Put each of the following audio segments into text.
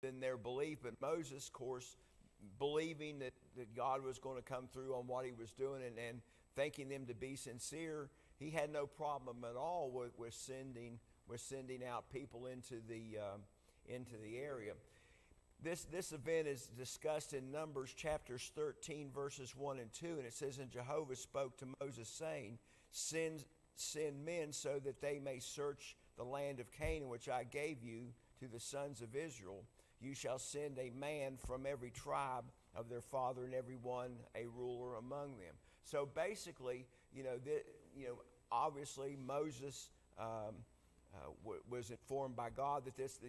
than their belief. But Moses, of course, believing that God was going to come through on what he was doing, and thinking them to be sincere, he had no problem at all with sending out people into the area. This event is discussed in Numbers chapters 13, verses 1 and 2, and it says, "And Jehovah spoke to Moses, saying, Send men so that they may search the land of Canaan, which I gave you to the sons of Israel. You shall send a man from every tribe of their father, and every one a ruler among them." So basically, obviously Moses was informed by God that this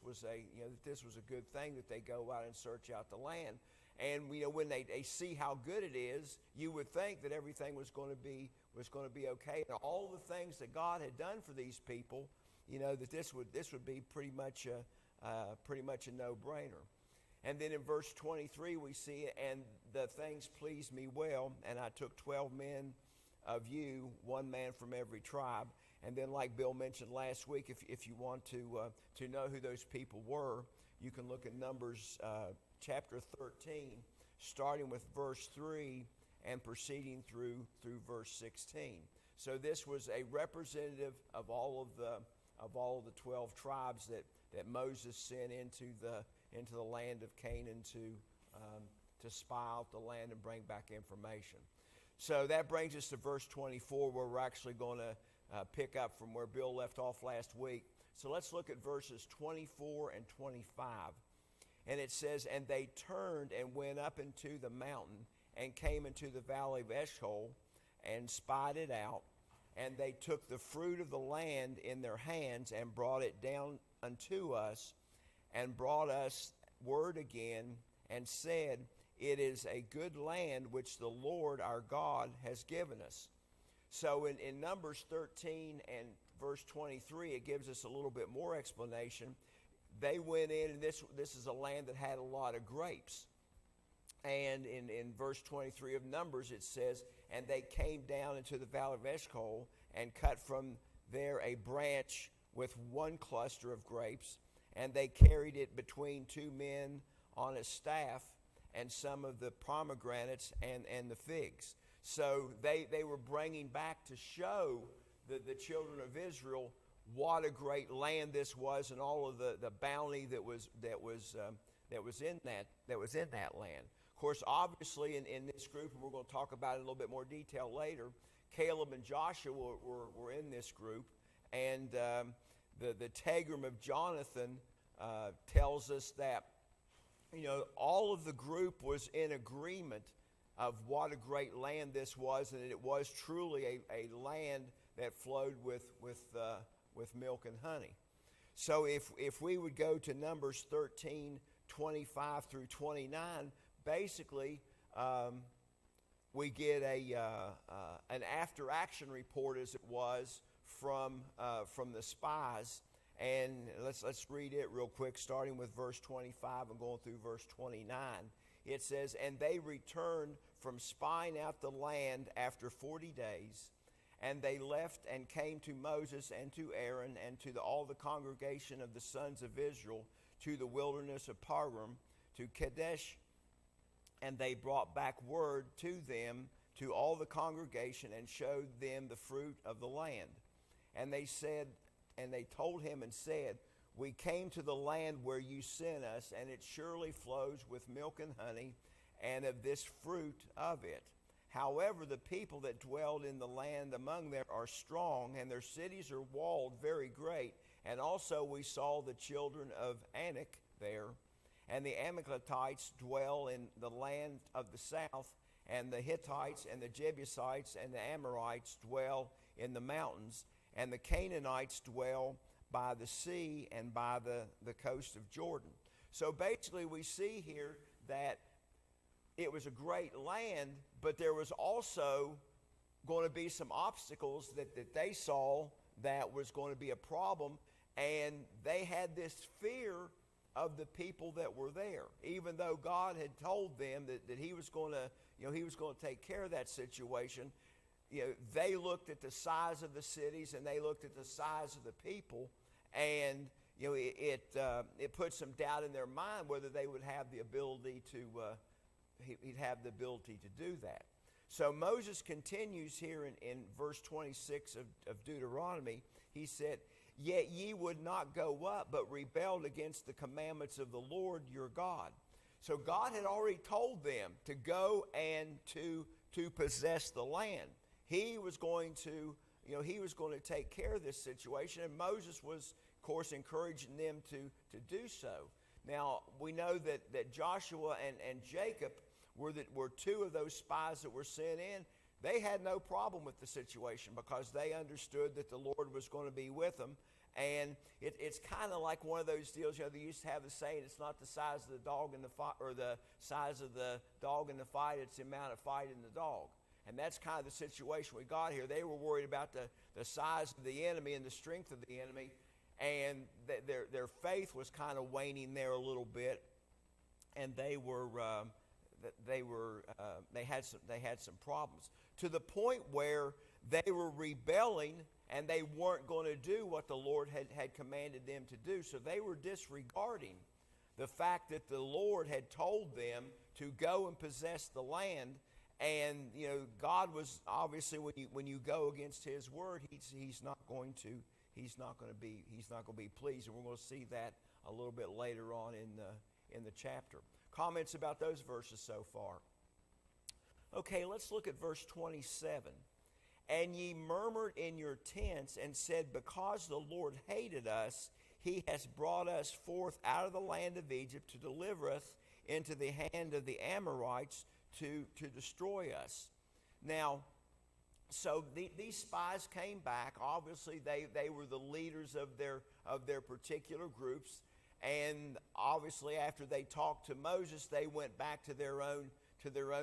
was a good thing, that they go out and search out the land. And when they see how good it is, you would think that everything was going to be okay. And all the things that God had done for these people, that this would be pretty much a no-brainer. And then in verse 23 we see, "And the things pleased me well, and I took 12 men of you, one man from every tribe." And then, like Bill mentioned last week, if you want to know who those people were, you can look at Numbers chapter 13, starting with verse 3 and proceeding through verse 16. So this was a representative of all of the 12 tribes that Moses sent into the land of Canaan to spy out the land and bring back information. So that brings us to verse 24, where we're actually going to pick up from where Bill left off last week. So let's look at verses 24 and 25. And it says, "And they turned and went up into the mountain, and came into the valley of Eshcol, and spied it out. And they took the fruit of the land in their hands, and brought it down unto us, and brought us word again, and said, It is a good land which the Lord our God has given us." So in Numbers 13 and verse 23, it gives us a little bit more explanation. They went in, and this is a land that had a lot of grapes. And in verse 23 of Numbers, it says, "And they came down into the valley of Eshcol, and cut from there a branch with one cluster of grapes, and they carried it between two men on a staff, and some of the pomegranates and the figs." So they were bringing back to show the children of Israel what a great land this was, and all of the bounty that was in that land. Of course, obviously in this group, and we're going to talk about it in a little bit more detail later, Caleb and Joshua were in this group, and the Tegrim of Jonathan tells us that all of the group was in agreement of what a great land this was, and it was truly a land that flowed with milk and honey. So if we would go to Numbers 13, 25 through 29, basically we get an after-action report, as it was, from the spies. And let's read it real quick, starting with verse 25 and going through verse 29. It says, "And they returned from spying out the land after 40 days. And they left and came to Moses and to Aaron and to all the congregation of the sons of Israel to the wilderness of Paran, to Kadesh. And they brought back word to them, to all the congregation, and showed them the fruit of the land. And they told him and said, We came to the land where you sent us, and it surely flows with milk and honey, and of this fruit of it. However, the people that dwelled in the land among them are strong, and their cities are walled very great. And also we saw the children of Anak there. And the Amalekites dwell in the land of the south, and the Hittites and the Jebusites and the Amorites dwell in the mountains, and the Canaanites dwell by the sea and by the coast of Jordan." So basically we see here that it was a great land, but there was also going to be some obstacles that they saw that was going to be a problem, and they had this fear of the people that were there, even though God had told them that he was going to take care of that situation. They looked at the size of the cities, and they looked at the size of the people, and it put some doubt in their mind whether they would have the ability to he'd have the ability to do that. So Moses continues here in verse 26 of Deuteronomy. He said, "Yet ye would not go up, but rebelled against the commandments of the Lord your God." So God had already told them to go and to possess the land. He was going to, he was going to take care of this situation, and Moses was, of course, encouraging them to do so. Now, we know that Joshua and Jacob were two of those spies that were sent in. They had no problem with the situation because they understood that the Lord was going to be with them. And it's kind of like one of those deals, they used to have the saying, it's not the size of the dog in the fight, or the size of the dog in the fight, it's the amount of fight in the dog. And that's kind of the situation we got here. They were worried about the size of the enemy and the strength of the enemy, and their faith was kind of waning there a little bit, and they had some problems, to the point where they were rebelling and they weren't going to do what the Lord had commanded them to do. So they were disregarding the fact that the Lord had told them to go and possess the land. And God was obviously, when you go against His word, He's not going to be pleased, and we're going to see that a little bit later on in the chapter. Comments about those verses so far? Okay, let's look at verse 27. "And ye murmured in your tents and said, Because the Lord hated us, He has brought us forth out of the land of Egypt to deliver us into the hand of the Amorites to destroy us." Now, so these spies came back. Obviously, they were the leaders of their particular groups, and obviously, after they talked to Moses, they went back to their own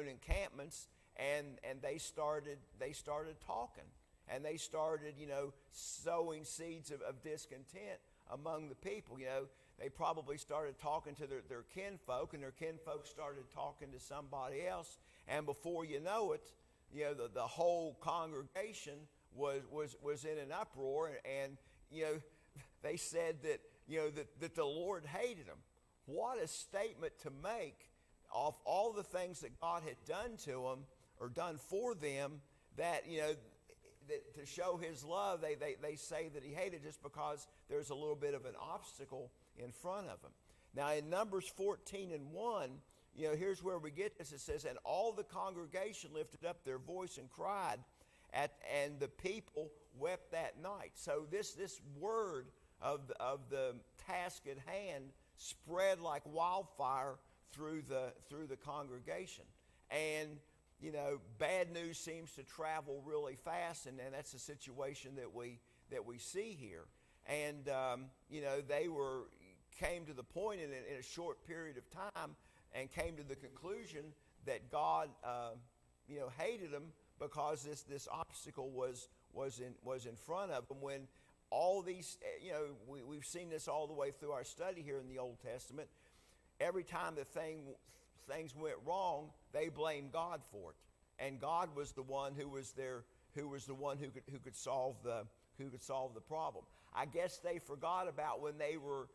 encampments, and they started talking, and they started sowing seeds of discontent among the people. They probably started talking to their kinfolk, and their kinfolk started talking to somebody else, and before you know it, the whole congregation was in an uproar, and they said that the Lord hated them. What a statement to make of all the things that God had done to them or done for them, that that to show His love, they say that He hated just because there's a little bit of an obstacle in front of them. Now in Numbers 14:1, here's where we get this. It says, "And all the congregation lifted up their voice and cried, and the people wept that night." So this word of the task at hand spread like wildfire through the congregation. And bad news seems to travel really fast, and that's the situation that we see here. And they came to the point in a short period of time, and came to the conclusion that God hated them because this obstacle was in front of them. When all these, we've seen this all the way through our study here in the Old Testament. Every time that things went wrong, they blamed God for it, and God was the one who could solve the problem. I guess they forgot about when they were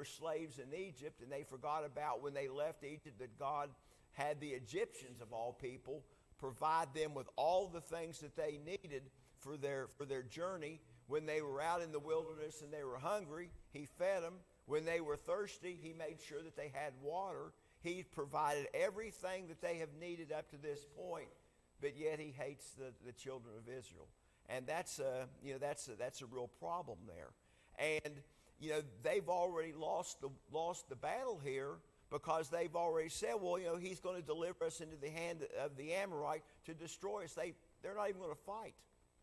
slaves in Egypt, and they forgot about when they left Egypt that God had the Egyptians of all people provide them with all the things that they needed for their journey. When they were out in the wilderness and they were hungry, He fed them. When they were thirsty, He made sure that they had water. He provided everything that they have needed up to this point, but yet He hates the children of Israel. And that's a real problem there. And they've already lost the battle here, because they've already said, well, He's going to deliver us into the hand of the Amorite to destroy us. They're not even going to fight.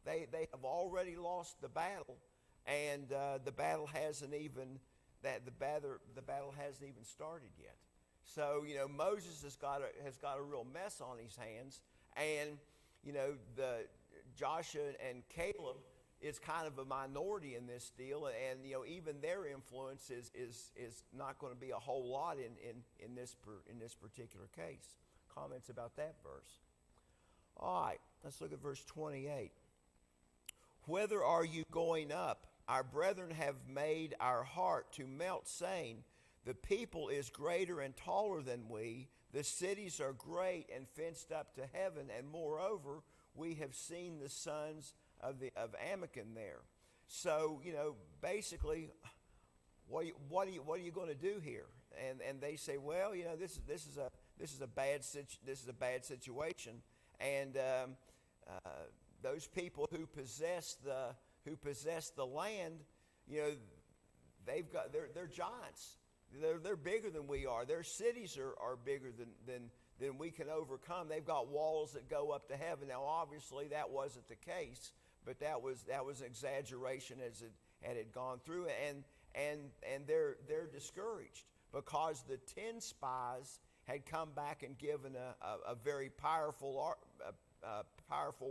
They have already lost the battle, and the battle hasn't even started yet. So Moses has got a real mess on his hands, and the Joshua and Caleb is kind of a minority in this deal, and even their influence is not going to be a whole lot in this particular case. Comments about that verse? All right, let's look at verse 28. Whither are you going up? our brethren have made our heart to melt, saying, the people is greater and taller than we. The cities are great and fenced up to heaven, and moreover, we have seen the sons of Anakim there. So, basically, what are you going to do here? And they say, well, this is a bad situation, and those people who possess the land, they're giants. They're bigger than we are. Their cities are bigger than we can overcome. They've got walls that go up to heaven. Now, obviously, that wasn't the case, but that was an exaggeration as it had gone through, and they're discouraged because the 10 spies had come back and given a very powerful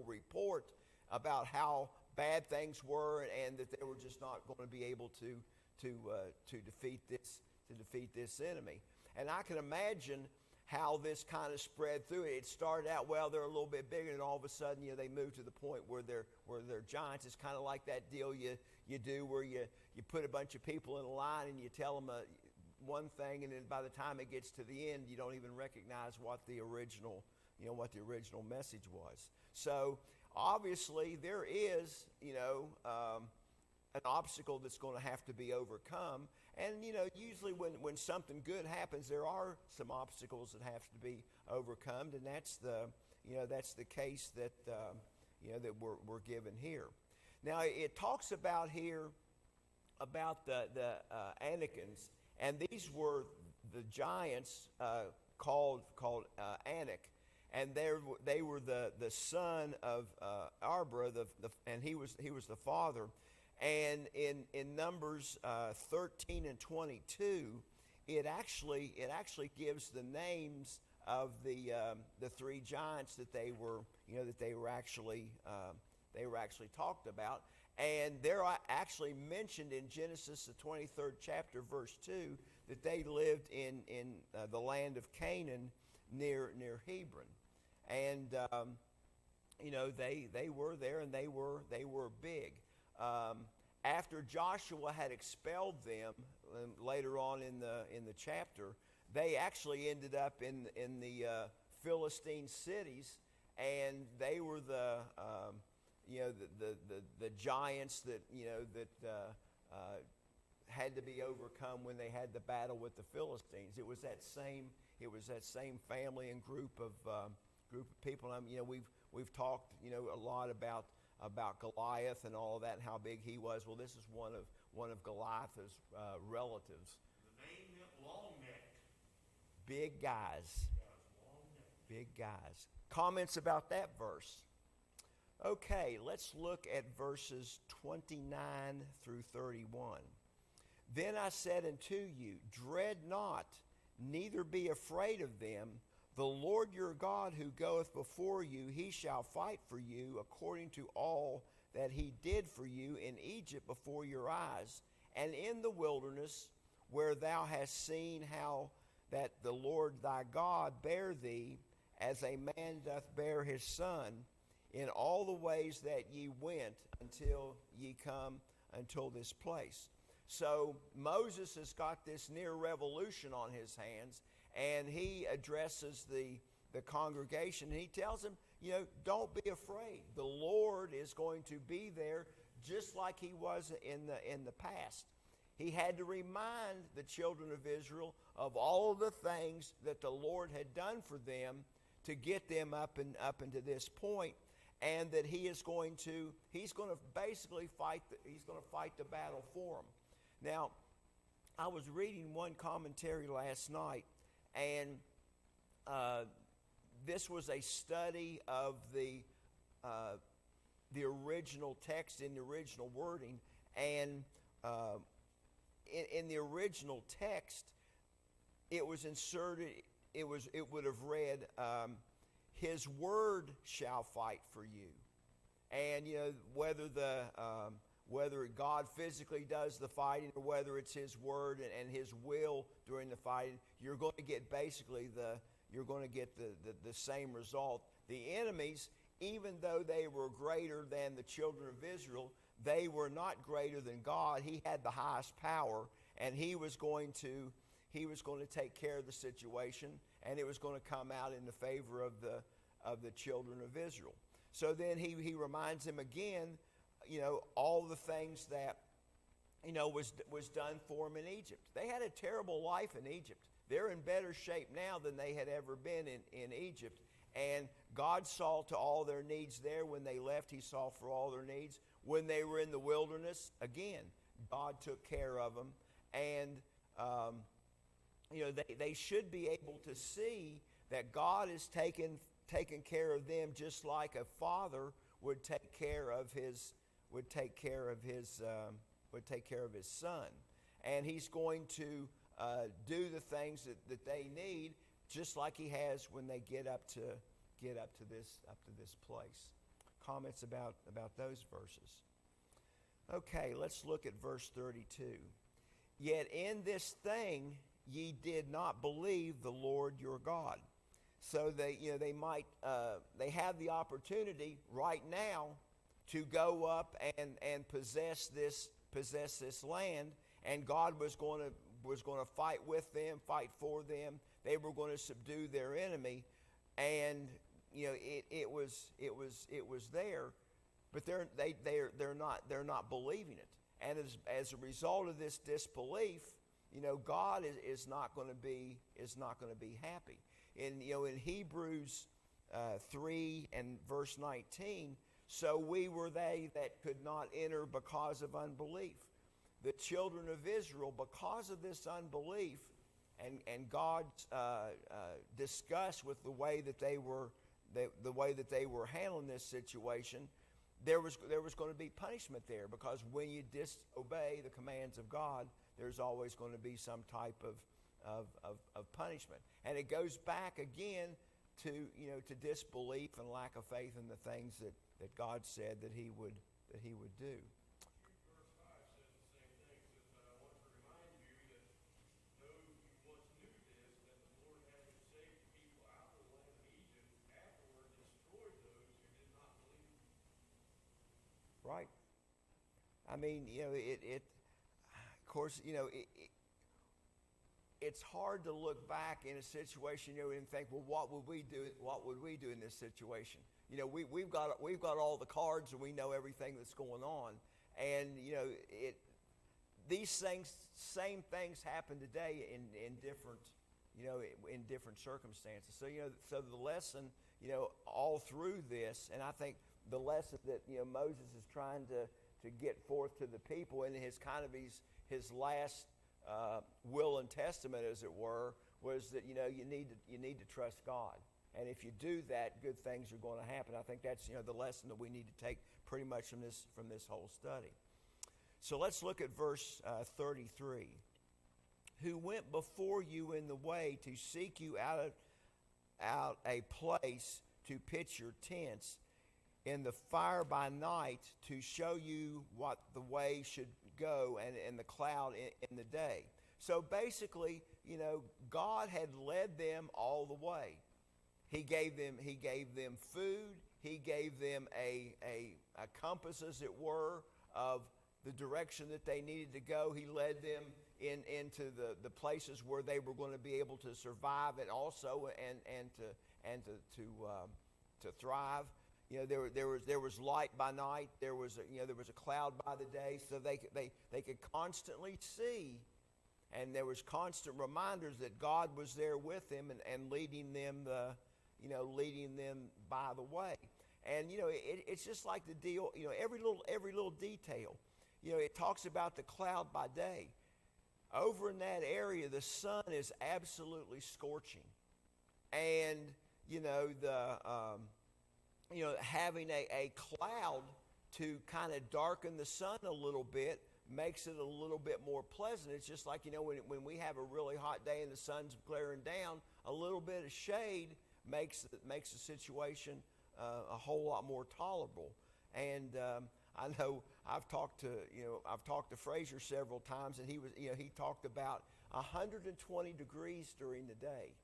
report about how bad things were, and that they were just not going to be able to defeat this enemy. And I can imagine how this kind of spread through. It started out, well, they're a little bit bigger, and all of a sudden, they move to the point where they're giants. It's kind of like that deal you do where you put a bunch of people in a line and you tell them one thing, and then by the time it gets to the end, you don't even recognize what the original message was. So obviously, there is an obstacle that's going to have to be overcome. And, usually when something good happens, there are some obstacles that have to be overcome, and that's the case that we're given here. Now, it talks about here about the Anakims, and these were the giants called Anak, and they were the son of Arbra, and he was the father. And in Numbers 13 and 22, it actually gives the names of the 3 giants that they were actually talked about, and they're actually mentioned in Genesis the 23rd chapter, verse 2, that they lived in the land of Canaan near Hebron, and they were there, and they were big. After Joshua had expelled them later on in the chapter, they actually ended up in the Philistine cities, and they were the giants that had to be overcome when they had the battle with the Philistines. It was that same family and group of people. We've talked a lot about Goliath and all of that and how big he was. Well, this is one of Goliath's relatives. The name meant long-necked. Big guys. Big guys. Comments about that verse? Okay, let's look at verses 29 through 31. Then I said unto you, dread not, neither be afraid of them. The Lord your God who goeth before you, he shall fight for you according to all that he did for you in Egypt before your eyes, and in the wilderness, where thou hast seen how that the Lord thy God bare thee, as a man doth bear his son, in all the ways that ye went until ye come until this place. So Moses has got this near revolution on his hands, and he addresses the congregation, and he tells them, don't be afraid. The Lord is going to be there just like he was in the past. He had to remind the children of Israel of all of the things that the Lord had done for them to get them up into this point, and that he's going to basically fight the battle for them. Now, I was reading one commentary last night, and this was a study of the original text in the original wording, and in the original text, it was inserted. It would have read, "His word shall fight for you," and whether God physically does the fighting or whether it's His word and His will during the fighting, you're going to get basically the same result. The enemies, even though they were greater than the children of Israel, they were not greater than God. He had the highest power, and he was going to take care of the situation, and it was going to come out in the favor of the children of Israel. So then he reminds them again, all the things that was done for them in Egypt. They had a terrible life in Egypt. They're in better shape now than they had ever been in Egypt. And God saw to all their needs there. When they left, he saw for all their needs. When they were in the wilderness, again, God took care of them. And, they should be able to see that God is taking care of them just like a father would take care of his son. And he's going to do the things that they need, just like he has when they get up to this place. Comments about those verses. Okay, let's look at verse 32. Yet in this thing ye did not believe the Lord your God. So they have the opportunity right now to go up and possess this land, and God was going to fight with them, fight for them. They were going to subdue their enemy, and it was there, but they're not believing it. And as a result of this disbelief, God is not going to be happy. In Hebrews 3 and verse 19, so we were they that could not enter because of unbelief. The children of Israel, because of this unbelief, and God's disgust with the way that they were handling this situation, there was going to be punishment there, because when you disobey the commands of God, there's always going to be some type of punishment. And it goes back again to disbelief and lack of faith in the things that God said that he would do. Verse 5 says the same thing. It says, but I want to remind you that though you once knew this, that the Lord, having saved the people out of the land of Egypt, afterward destroyed those who did not believe. Right. I mean, of course, it's hard to look back in a situation, and think, well, what would we do? What would we do in this situation? We've got all the cards, and we know everything that's going on. And these same things happen today in different circumstances. So the lesson, all through this, and I think the lesson that Moses is trying to get forth to the people, and his last will and testament, as it were, was that you need to trust God, and if you do that, good things are going to happen. I think that's the lesson that we need to take pretty much from this whole study. So let's look at verse 33. Who went before you in the way to seek you out a place to pitch your tents, in the fire by night to show you what the way should go, and the cloud in the day. So basically, God had led them all the way. He gave them food. He gave them a compass, as it were, of the direction that they needed to go. He led them into the places where they were going to be able to survive, and also to thrive. There was light by night. There was a cloud by the day, so they could constantly see, and there was constant reminders that God was there with them and leading them by the way. And it's just like the deal. Every little detail. It talks about the cloud by day. Over in that area, the sun is absolutely scorching, and having a cloud to kind of darken the sun a little bit makes it a little bit more pleasant. It's just like, when we have a really hot day and the sun's glaring down, a little bit of shade makes the situation a whole lot more tolerable. And I know I've talked to Frazier several times, and he talked about 120 degrees during the day.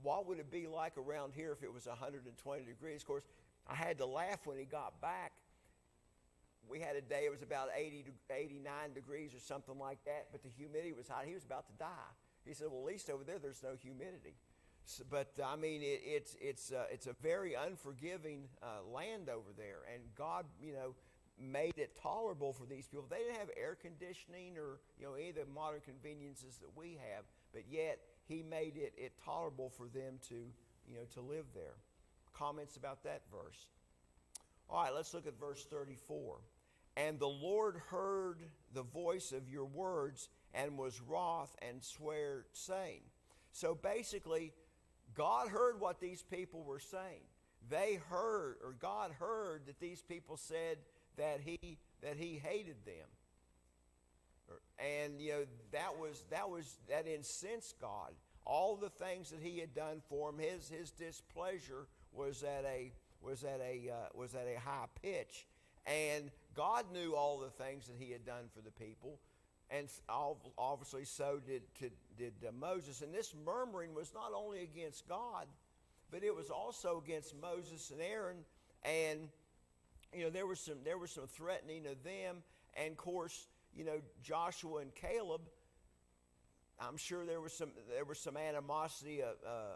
What would it be like around here if it was 120 degrees? Of course, I had to laugh when he got back. we had a day, it was about 89 degrees or something like that, but the humidity was high. He was about to die. He said, well, at least over there's no humidity. So, but I mean, it's a very unforgiving land over there, and God, made it tolerable for these people. They didn't have air conditioning or any of the modern conveniences that we have, but yet He made it tolerable for them to live there. Comments about that verse? All right, let's look at verse 34. And the Lord heard the voice of your words and was wroth and sware, saying. So basically, God heard what these people were saying. God heard that these people said that he hated them. And that incensed God. All the things that He had done for him, his displeasure was at a high pitch. And God knew all the things that He had done for the people, and obviously so did Moses. And this murmuring was not only against God, but it was also against Moses and Aaron. And there was some threatening of them, and of course, Joshua and Caleb. I'm sure there was some animosity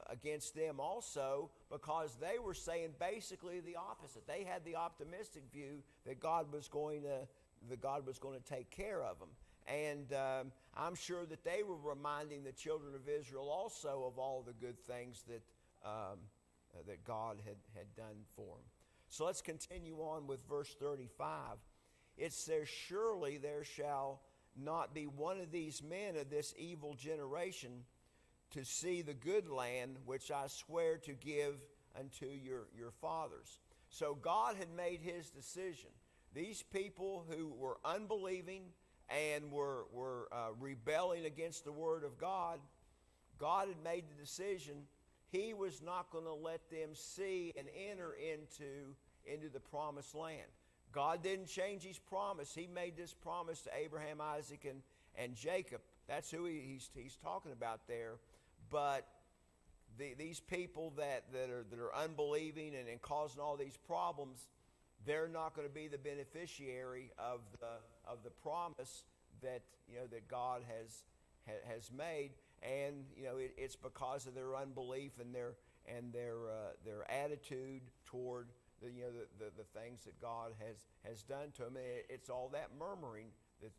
against them also, because they were saying basically the opposite. They had the optimistic view that God was going to take care of them, and I'm sure that they were reminding the children of Israel also of all the good things that God had done for them. So let's continue on with verse 35. It says, surely there shall not be one of these men of this evil generation to see the good land which I swear to give unto your fathers. So God had made His decision. These people who were unbelieving and were rebelling against the Word of God, God had made the decision He was not going to let them see and enter into the promised land. God didn't change His promise. He made this promise to Abraham, Isaac, and Jacob. That's who he's talking about there. But these people that are unbelieving and causing all these problems, they're not going to be the beneficiary of the promise that God has made. And it's because of their unbelief and their attitude toward the things that God has done to them. It's all that murmuring that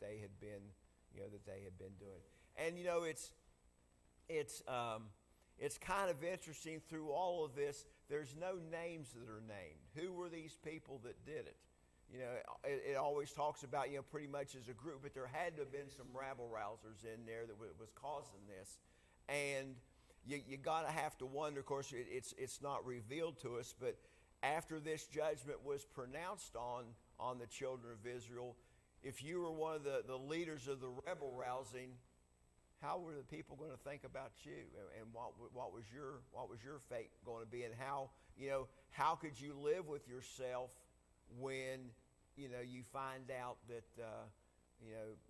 they had been doing. And it's kind of interesting through all of this. There's no names that are named. Who were these people that did it? It always talks about pretty much as a group, but there had to have been some rabble-rousers in there that was causing this. And you gotta have to wonder. Of course, it's not revealed to us, but after this judgment was pronounced on the children of Israel, if you were one of the leaders of the rebel rousing, how were the people going to think about you, and what was your fate going to be, and how could you live with yourself when you find out that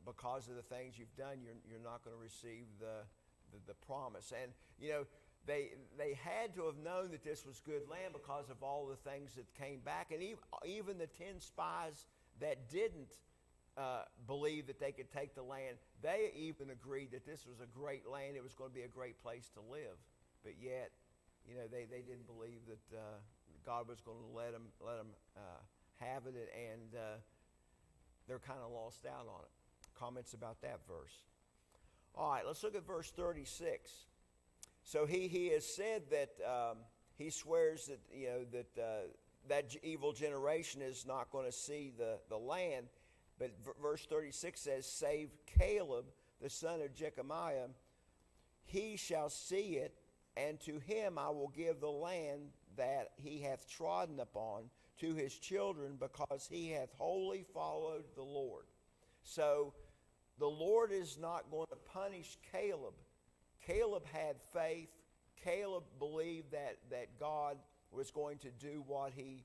because of the things you've done, you're not going to receive the promise. And they had to have known that this was good land because of all the things that came back. And even the 10 spies that didn't believe that they could take the land, they even agreed that this was a great land. It was going to be a great place to live. But yet, they didn't believe that God was going to let them have it, and they're kind of lost out on it. Comments about that verse? All right, let's look at verse 36. So he has said that he swears that that evil generation is not going to see the land. But verse 36 says, save Caleb, the son of Jechemiah, he shall see it, and to him I will give the land that he hath trodden upon to his children, because he hath wholly followed the Lord. So the Lord is not going to punish Caleb. Caleb had faith. Caleb believed that God was going to do what he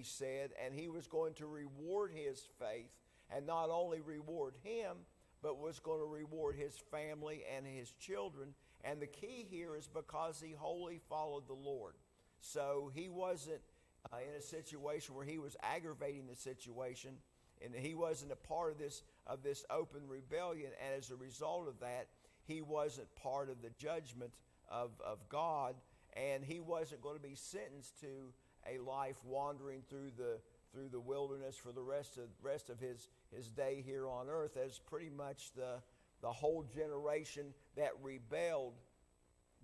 said, and he was going to reward his faith, and not only reward him, but was going to reward his family and his children. And the key here is because he wholly followed the Lord. So he wasn't in a situation where he was aggravating the situation, and he wasn't a part of this open rebellion. And as a result of that, he wasn't part of the judgment of God, and he wasn't going to be sentenced to a life wandering through the wilderness for the rest of his day here on earth, as pretty much the whole generation that rebelled.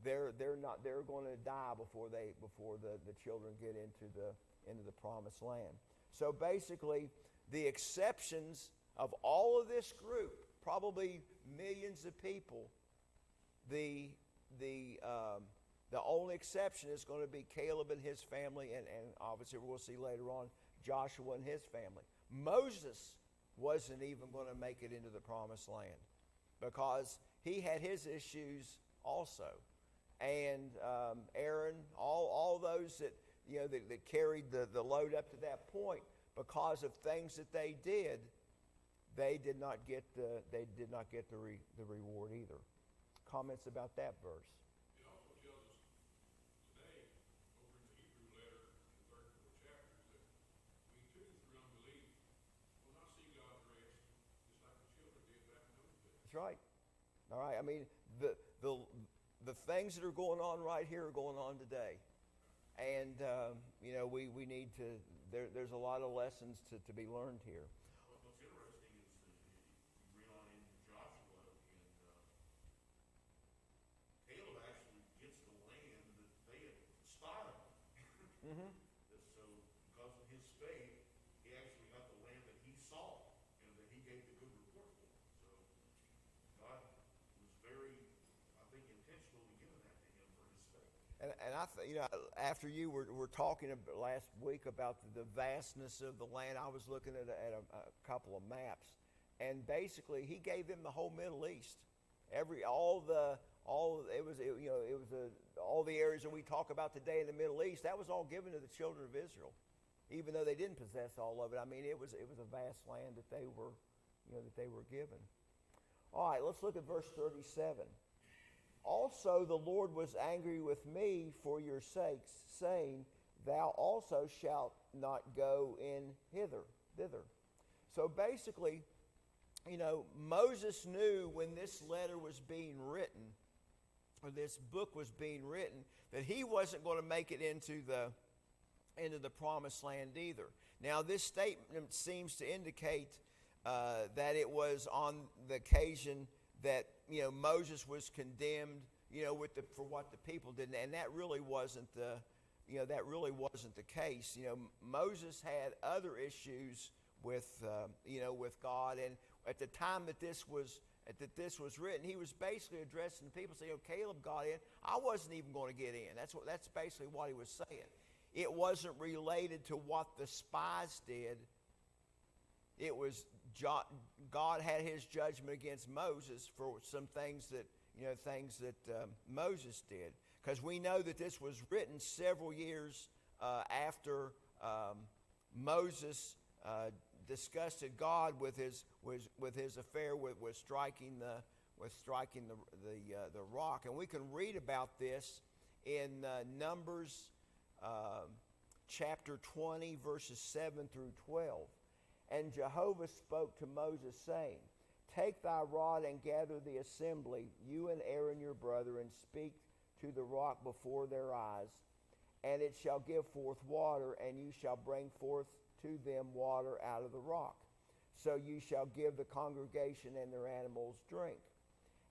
They're going to die before the children get into the promised land. So basically, the exceptions of all of this group, probably millions of people, the only exception is going to be Caleb and his family, and obviously we're going to see later on Joshua and his family. Moses wasn't even going to make it into the promised land because he had his issues also. And Aaron, all those that carried the load up to that point, because of things that they did not get the reward either. Comments about that verse? It also tells us today, over in the Hebrew letter, in the 3rd and 4th chapters, that we too, through unbelief, will not see God's rest, just like the children did back in those days. That's right. All right. I mean, the things that are going on right here are going on today, and we need to. There's a lot of lessons to be learned here. Well, what's interesting is that you read on into Joshua, and Caleb actually gets the land that they had spied on. Mm-hmm. So, because of his faith, he actually got the land that he saw and that he gave the good report for. So, God was very, I think, intentionally giving that to him for his faith. And after you were talking last week about the vastness of the land, I was looking at a couple of maps, and basically he gave them the whole Middle East, all the areas that we talk about today in the Middle East. That was all given to the children of Israel, even though they didn't possess all of it. I mean, it was a vast land that they were given. All right, let's look at verse 37. Also the Lord was angry with me for your sakes, saying, Thou also shalt not go in thither. So basically, Moses knew when this letter was being written, or this book was being written, that he wasn't going to make it into the promised land either. Now, this statement seems to indicate that it was on the occasion that Moses was condemned, for what the people did, and that really wasn't the case. Moses had other issues with God, and at the time that this was written, he was basically addressing the people, saying, Caleb got in. I wasn't even going to get in. That's basically what he was saying. It wasn't related to what the spies did. It was God had his judgment against Moses for some things that Moses did, because we know that this was written several years after Moses disgusted God with his affair with striking the rock, and we can read about this in Numbers chapter 20, verses 7 through 12. And Jehovah spoke to Moses, saying, Take thy rod and gather the assembly, you and Aaron your brother, and speak to the rock before their eyes, and it shall give forth water, and you shall bring forth to them water out of the rock. So you shall give the congregation and their animals drink.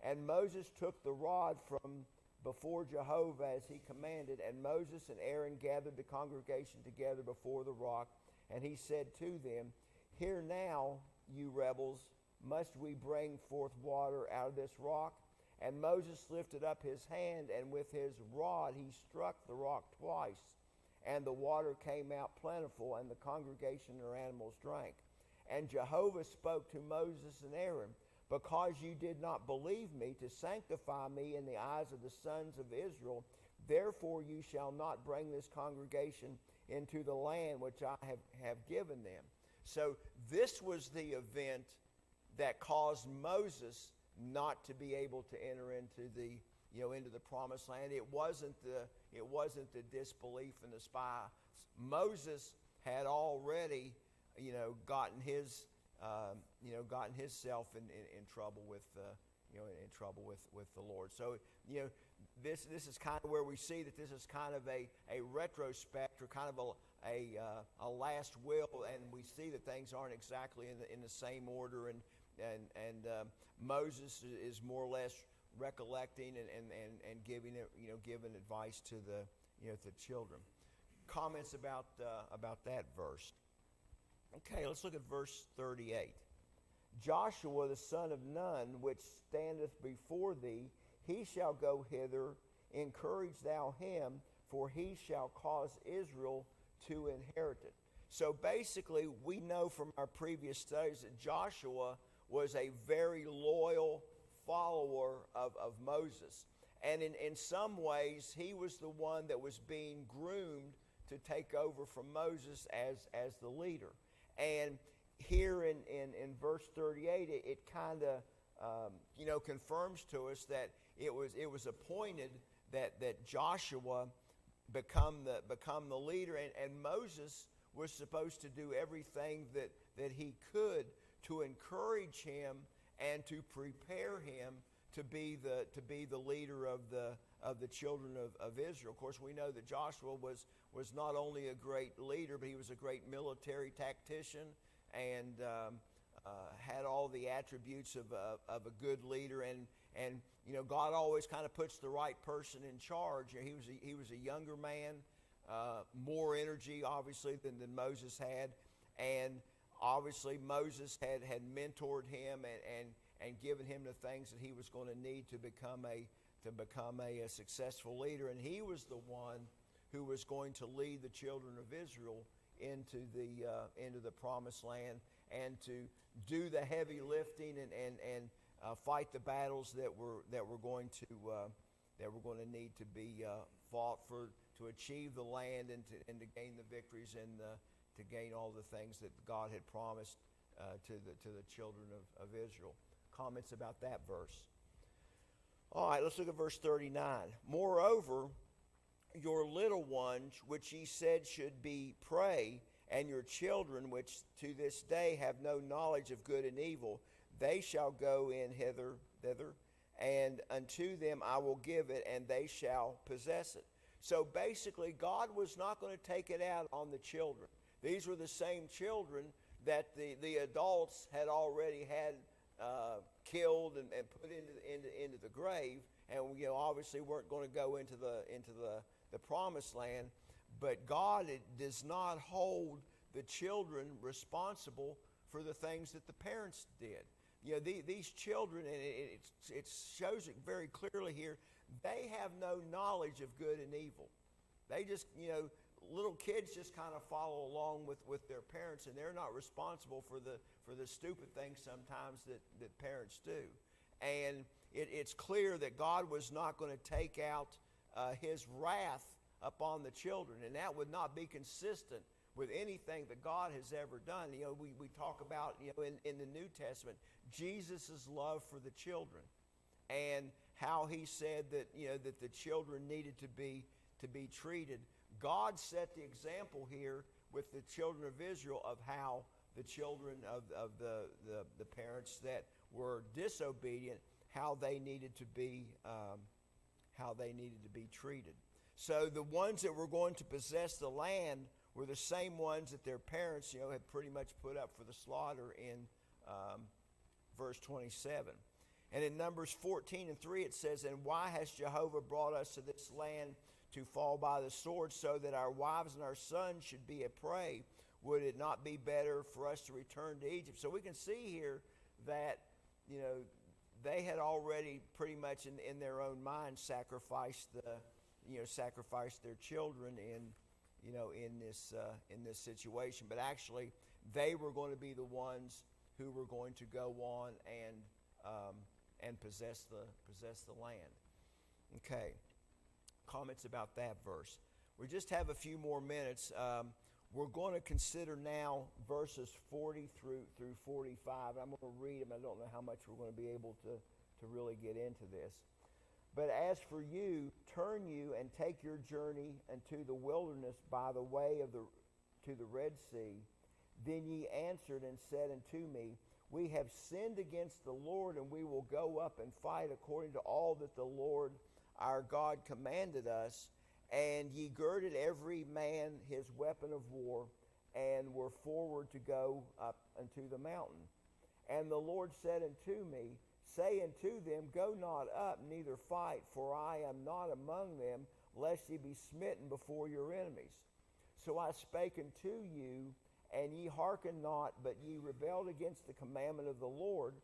And Moses took the rod from before Jehovah as he commanded, and Moses and Aaron gathered the congregation together before the rock, and he said to them, Hear now, you rebels, must we bring forth water out of this rock? And Moses lifted up his hand, and with his rod he struck the rock twice, and the water came out plentiful, and the congregation and their animals drank. And Jehovah spoke to Moses and Aaron, Because you did not believe me to sanctify me in the eyes of the sons of Israel, therefore you shall not bring this congregation into the land which I have given them. So this was the event that caused Moses not to be able to enter into the promised land. It wasn't the disbelief and the Moses had already, gotten his, gotten himself in trouble with, in trouble with the Lord. So, this is kind of where we see that this is kind of a retrospect, or kind of a last will, and we see that things aren't exactly in the same order, and Moses is more or less recollecting and giving advice to the children. Comments about that verse. Okay, let's look at verse 38. Joshua the son of Nun, which standeth before thee, he shall go hither, encourage thou him, for he shall cause Israel to inherit it. So basically, we know from our previous studies that Joshua was a very loyal follower of Moses. And in some ways, he was the one that was being groomed to take over from Moses as the leader. And here in verse 38, it kind of confirms to us that it was appointed that Joshua become the leader, and Moses was supposed to do everything that he could to encourage him and to prepare him to be the leader of the children of Israel. Of course, we know that Joshua was not only a great leader, but he was a great military tactician, and had all the attributes of a good leader. And God always kind of puts the right person in charge. He was a younger man, more energy obviously than Moses had, and obviously Moses had mentored him and given him the things that he was going to need to become a successful leader. And he was the one who was going to lead the children of Israel into the promised land, and to do the heavy lifting and fight the battles that were going to need to be fought to achieve the land, and to gain the victories, and to gain all the things that God had promised to the children of Israel. Comments about that verse? All right, let's look at verse 39. Moreover, your little ones, which ye said should be prey, and your children, which to this day have no knowledge of good and evil, they shall go in thither, and unto them I will give it, and they shall possess it. So basically, God was not going to take it out on the children. These were the same children that the adults had already had killed and put into the grave, and obviously weren't going to go into the promised land. But God does not hold the children responsible for the things that the parents did. These children, and it shows it very clearly here, they have no knowledge of good and evil. They just, little kids just kind of follow along with their parents, and they're not responsible for the stupid things sometimes that parents do. And it's clear that God was not going to take out his wrath upon the children, and that would not be consistent with anything that God has ever done. We talk about in the New Testament Jesus' love for the children, and how he said that that the children needed to be treated. God set the example here with the children of Israel of how the children of the parents that were disobedient, how they needed to be treated. So the ones that were going to possess the land were the same ones that their parents had pretty much put up for the slaughter in verse 27. And in Numbers 14:3 it says, "And why has Jehovah brought us to this land to fall by the sword, so that our wives and our sons should be a prey? Would it not be better for us to return to Egypt?" So we can see here that they had already pretty much in their own mind sacrificed their children in this situation. But actually, they were going to be the ones who were going to go on and possess the land. Okay. Comments about that verse. We just have a few more minutes. We're going to consider now verses 40 through 45. I'm going to read them. I don't know how much we're going to be able to really get into this. But as for you, turn you and take your journey into the wilderness by the way to the Red Sea. Then ye answered and said unto me, We have sinned against the Lord, and we will go up and fight according to all that the Lord our God commanded us. And ye girded every man his weapon of war, and were forward to go up unto the mountain. And the Lord said unto me, Say unto them, Go not up, neither fight, for I am not among them, lest ye be smitten before your enemies. So I spake unto you, and ye hearkened not, but ye rebelled against the commandment of the Lord,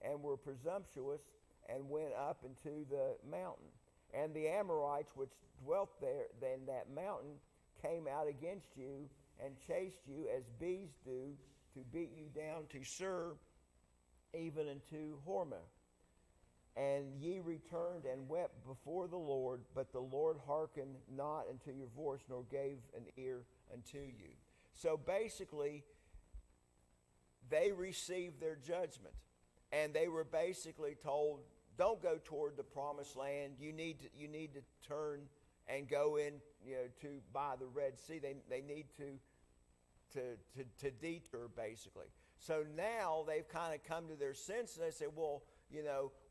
and were presumptuous, and went up into the mountain. And the Amorites which dwelt there in that mountain came out against you, and chased you as bees do, to beat you down to Seir, even unto Hormah. And ye returned and wept before the Lord, but the Lord hearkened not unto your voice, nor gave an ear unto you. So basically, they received their judgment, and they were basically told, don't go toward the promised land. You need to turn and go in, to by the Red Sea. They need to detour, basically. So now they've kind of come to their senses. They say, well,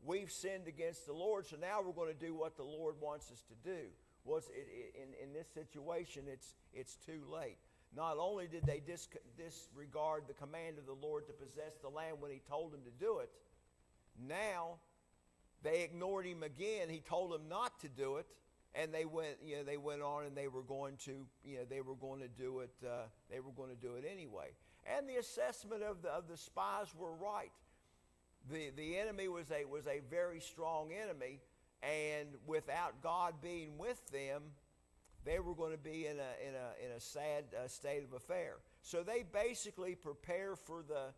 we've sinned against the Lord, so now we're going to do what the Lord wants us to do. Well, in this situation, it's too late. Not only did they disregard the command of the Lord to possess the land when he told them to do it, now they ignored him again. He told them not to do it, and they went on, and they were going to do it. They were going to do it anyway. And the assessment of the spies were right. The enemy was a very strong enemy, and without God being with them, they were going to be in a sad state of affair. So they basically prepare for the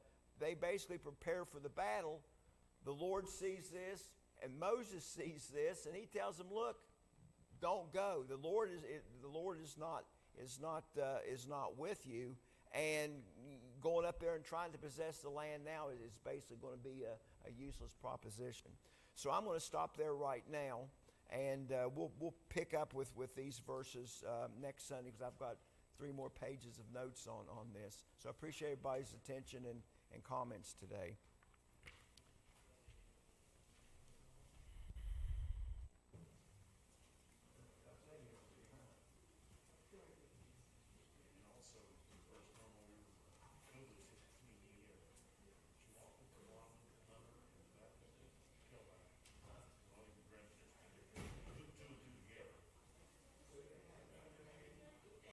battle. The Lord sees this, and Moses sees this, and he tells them, "Look, don't go. The Lord is not with you, and going up there and trying to possess the land now is basically going to be a useless proposition." So I'm going to stop there right now, and we'll pick up with these verses next Sunday, because I've got 3 more pages of notes on this. So I appreciate everybody's attention and comments today.